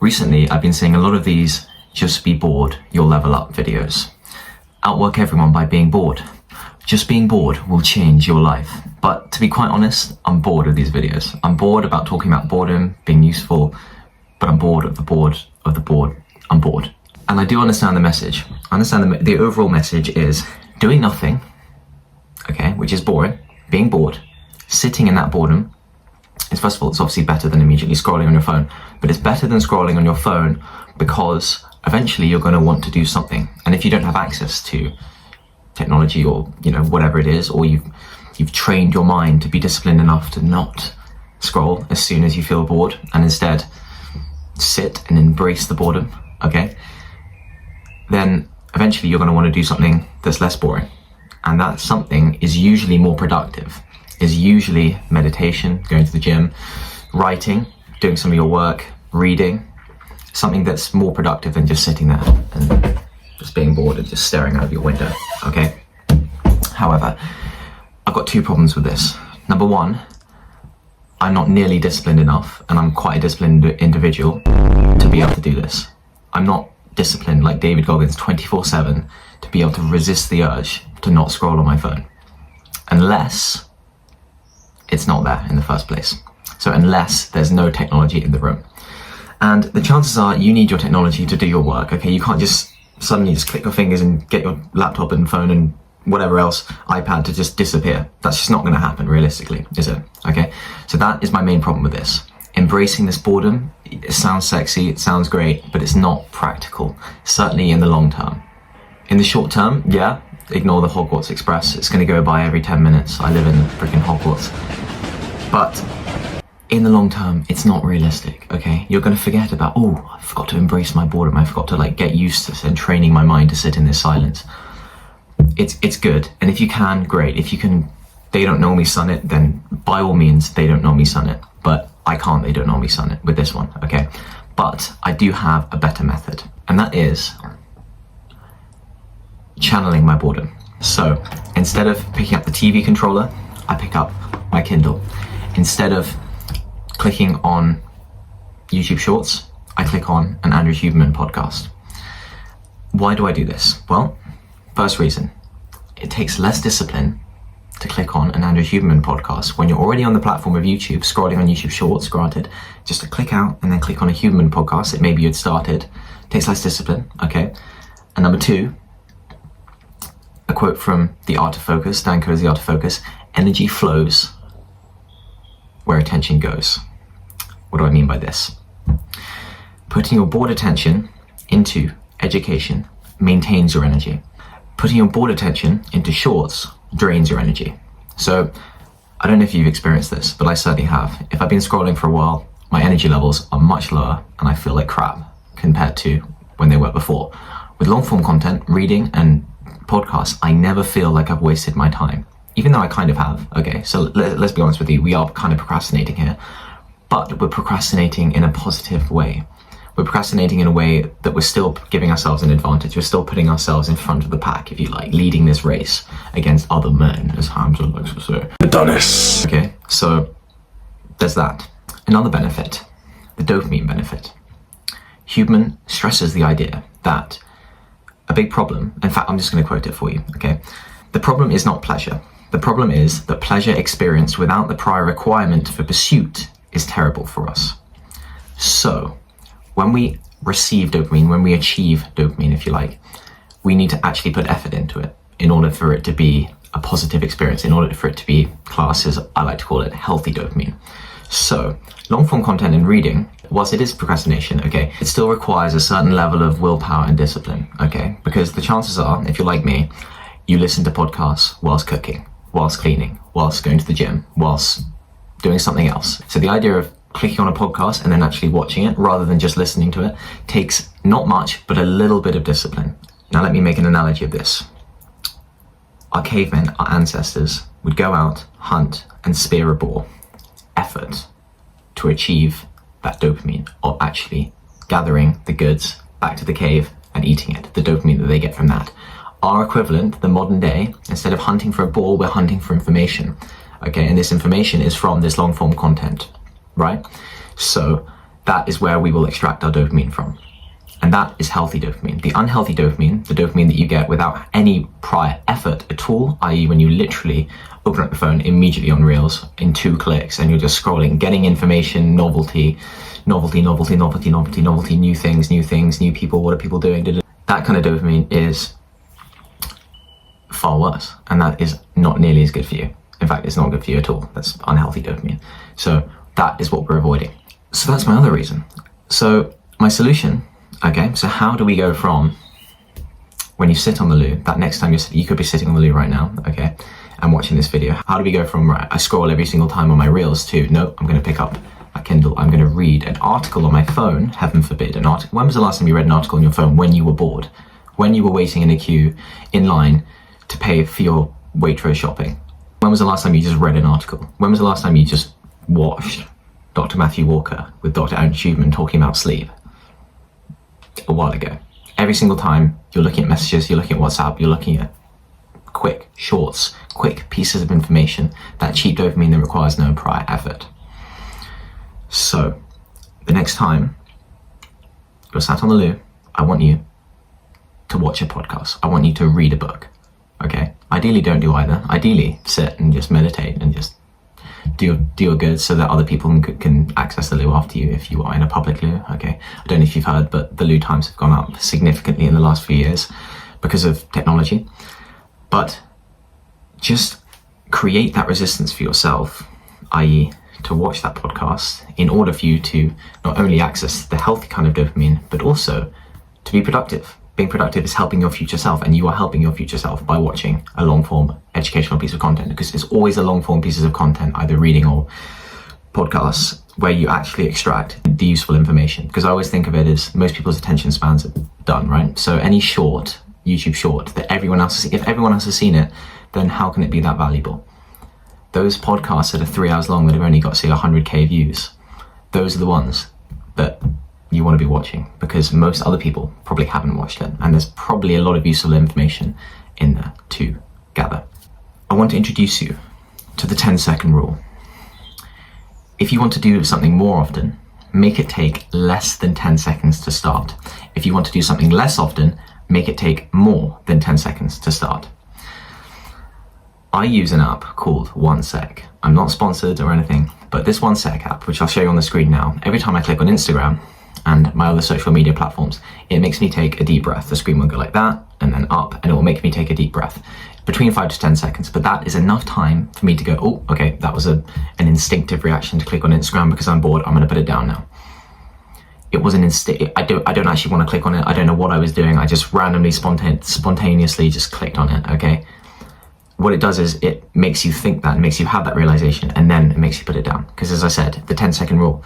Recently, I've been seeing a lot of these just be bored, you'll level up videos. Outwork everyone by being bored. Just being bored will change your life. But to be quite honest, I'm bored of these videos. I'm bored about talking about boredom, being useful, but I'm bored of the bored of the bored. I'm bored. And I do understand the message. I understand the overall message is doing nothing, okay, which is boring, being bored, sitting in that boredom. Is first of all, it's obviously better than immediately scrolling on your phone, but it's better than scrolling on your phone because eventually you're going to want to do something. And if you don't have access to technology or, whatever it is, or you've trained your mind to be disciplined enough to not scroll as soon as you feel bored and instead sit and embrace the boredom, okay, then eventually you're going to want to do something that's less boring. And that something is usually more productive. Is usually meditation, going to the gym, writing, doing some of your work, reading, something that's more productive than just sitting there and just being bored and just staring out of your window, okay? However, I've got two problems with this. Number one, I'm not nearly disciplined enough, and I'm quite a disciplined individual to be able to do this. I'm not disciplined like David Goggins 24/7 to be able to resist the urge to not scroll on my phone. Unless it's not there in the first place. So unless there's no technology in the room. And the chances are you need your technology to do your work, okay? You can't just suddenly just click your fingers and get your laptop and phone and whatever else, iPad, to just disappear. That's just not going to happen realistically, is it? Okay? So that is my main problem with this. Embracing this boredom, it sounds sexy, it sounds great, but it's not practical, certainly in the long term. In the short term, yeah, ignore the Hogwarts Express. It's going to go by every 10 minutes. I live in freaking Hogwarts. But in the long term, it's not realistic, okay? You're going to forget about, I forgot to embrace my boredom. I forgot to get used to this and training my mind to sit in this silence. It's good. And if you can, great. If you can, they don't know me sun it, then by all means, they don't know me sun it. But I can't, they don't know me sun it with this one, okay? But I do have a better method. And that is channeling my boredom. So instead of picking up the TV controller, I pick up my Kindle. Instead of clicking on YouTube Shorts, I click on an Andrew Huberman podcast. Why do I do this? Well, first reason, it takes less discipline to click on an Andrew Huberman podcast when you're already on the platform of YouTube, scrolling on YouTube Shorts, granted, just to click out and then click on a Huberman podcast that maybe you'd started, takes less discipline, okay? And number two, a quote from The Art of Focus, Dan Coe's The Art of Focus, energy flows where attention goes. What do I mean by this? Putting your bored attention into education maintains your energy. Putting your bored attention into shorts drains your energy. So I don't know if you've experienced this, but I certainly have. If I've been scrolling for a while, my energy levels are much lower and I feel like crap compared to when they were before. With long form content, reading and podcasts, I never feel like I've wasted my time, even though I kind of have. Okay, so let's be honest with you, we are kind of procrastinating here, but we're procrastinating in a positive way. We're procrastinating in a way that we're still giving ourselves an advantage. We're still putting ourselves in front of the pack, if you like, leading this race against other men, as Hamza likes to say. Adonis. Okay, so there's that. Another benefit, the dopamine benefit. Huberman stresses the idea that a big problem, in fact, I'm just going to quote it for you, okay? The problem is not pleasure. The problem is that pleasure experienced without the prior requirement for pursuit is terrible for us. So, when we receive dopamine, when we achieve dopamine, if you like, we need to actually put effort into it in order for it to be a positive experience, in order for it to be classed as, I like to call it, healthy dopamine. So, long form content and reading, whilst it is procrastination, okay, it still requires a certain level of willpower and discipline, okay? Because the chances are, if you're like me, you listen to podcasts whilst cooking, whilst cleaning, whilst going to the gym, whilst doing something else. So the idea of clicking on a podcast and then actually watching it rather than just listening to it takes not much, but a little bit of discipline. Now let me make an analogy of this. Our cavemen, our ancestors, would go out, hunt, and spear a boar. Effort to achieve that dopamine of actually gathering the goods back to the cave and eating it, the dopamine that they get from that. Our equivalent, the modern day, instead of hunting for a boar, we're hunting for information. Okay, and this information is from this long form content, right? So that is where we will extract our dopamine from. And that is healthy dopamine. The unhealthy dopamine, the dopamine that you get without any prior effort at all, i.e. when you literally open up the phone immediately on Reels in 2 clicks and you're just scrolling, getting information, novelty, new things, new people, what are people doing? That kind of dopamine is far worse, and that is not nearly as good for you. In fact, it's not good for you at all. That's unhealthy dopamine. So that is what we're avoiding. So that's my other reason. So my solution, okay, so how do we go from when you sit on the loo, that next time you could be sitting on the loo right now, okay, and watching this video, how do we go from, right, I scroll every single time on my Reels to, no, I'm going to pick up a Kindle, I'm going to read an article on my phone, heaven forbid, an article. When was the last time you read an article on your phone? When you were bored, when you were waiting in a queue in line to pay for your Waitrose shopping. When was the last time you just read an article? When was the last time you just watched Dr. Matthew Walker with Dr. Aaron Schubman talking about sleep? A while ago. Every single time you're looking at messages, you're looking at WhatsApp, you're looking at quick shorts, quick pieces of information, that cheap dopamine that requires no prior effort. So the next time you're sat on the loo, I want you to watch a podcast. I want you to read a book. Okay? Ideally don't do either. Ideally sit and just meditate and just do your good so that other people can access the loo after you if you are in a public loo. Okay, I don't know if you've heard, but the loo times have gone up significantly in the last few years because of technology. But just create that resistance for yourself, i.e. to watch that podcast, in order for you to not only access the healthy kind of dopamine, but also to be productive. Being productive is helping your future self, and you are helping your future self by watching a long form educational piece of content, because it's always a long form pieces of content, either reading or podcasts, where you actually extract the useful information. Because I always think of it as most people's attention spans are done, right? So any short, YouTube short that everyone else has, if everyone else has seen it, then how can it be that valuable? Those podcasts that are 3 hours long that have only got, say, 100k views, those are the ones that you want to be watching, because most other people probably haven't watched it, and there's probably a lot of useful information in there to gather. I want to introduce you to the 10-second rule. If you want to do something more often, make it take less than 10 seconds to start. If you want to do something less often, make it take more than 10 seconds to start. I use an app called 1sec. I'm not sponsored or anything, but this 1sec app, which I'll show you on the screen now, every time I click on Instagram and my other social media platforms, it makes me take a deep breath. The screen will go like that and then up, and it will make me take a deep breath between 5 to 10 seconds. But that is enough time for me to go, oh, okay, that was an instinctive reaction to click on Instagram because I'm bored. I'm going to put it down now. It was an instinct. I don't actually want to click on it. I don't know what I was doing. I just randomly, spontaneously just clicked on it. Okay. What it does is it makes you think that, it makes you have that realization, and then it makes you put it down. Because as I said, the 10-second rule,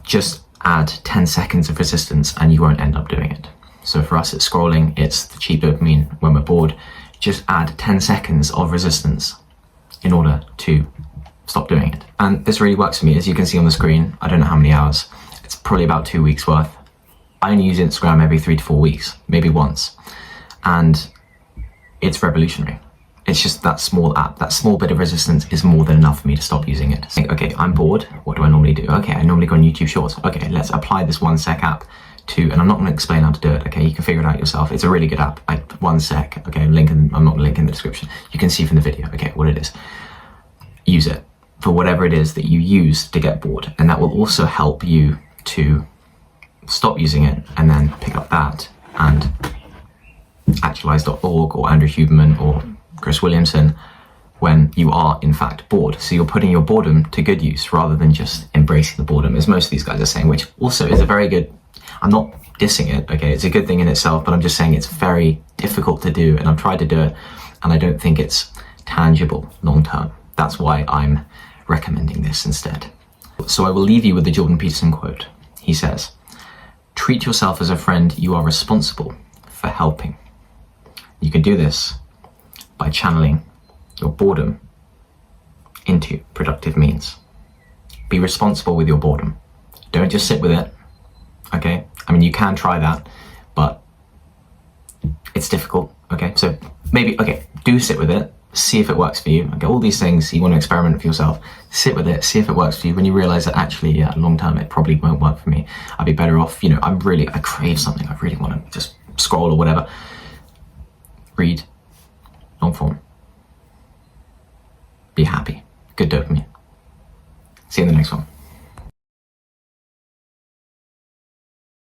just add 10 seconds of resistance and you won't end up doing it. So for us, it's scrolling, it's the cheap dopamine when we're bored. Just add 10 seconds of resistance in order to stop doing it. And this really works for me. As you can see on the screen, I don't know how many hours. It's probably about 2 weeks worth. I only use Instagram every 3 to 4 weeks, maybe once. And it's revolutionary. It's just that small app, that small bit of resistance is more than enough for me to stop using it. Think, okay, I'm bored. What do I normally do? Okay, I normally go on YouTube Shorts. Okay, let's apply this 1sec app to, and I'm not going to explain how to do it. Okay, you can figure it out yourself. It's a really good app. Like 1sec. Okay, I'm not going to link in the description. You can see from the video. Okay, what it is. Use it for whatever it is that you use to get bored, and that will also help you to stop using it and then pick up that and actualize.org or Andrew Huberman or Chris Williamson when you are in fact bored. So you're putting your boredom to good use rather than just embracing the boredom, as most of these guys are saying, which also is a very good, I'm not dissing it, okay, it's a good thing in itself, but I'm just saying it's very difficult to do, and I've tried to do it and I don't think it's tangible long term. That's why I'm recommending this instead. So I will leave you with the Jordan Peterson quote. He says, "Treat yourself as a friend you are responsible for helping." You can do this by channeling your boredom into productive means. Be responsible with your boredom. Don't just sit with it, okay? I mean, you can try that, but it's difficult, okay? So maybe, okay, do sit with it, see if it works for you. I get all these things, you want to experiment for yourself, sit with it, see if it works for you. When you realize that actually, yeah, long term, it probably won't work for me. I'd be better off, you know, I crave something, I really want to just scroll or whatever. Read, long form. Be happy. Good dopamine. See you in the next one.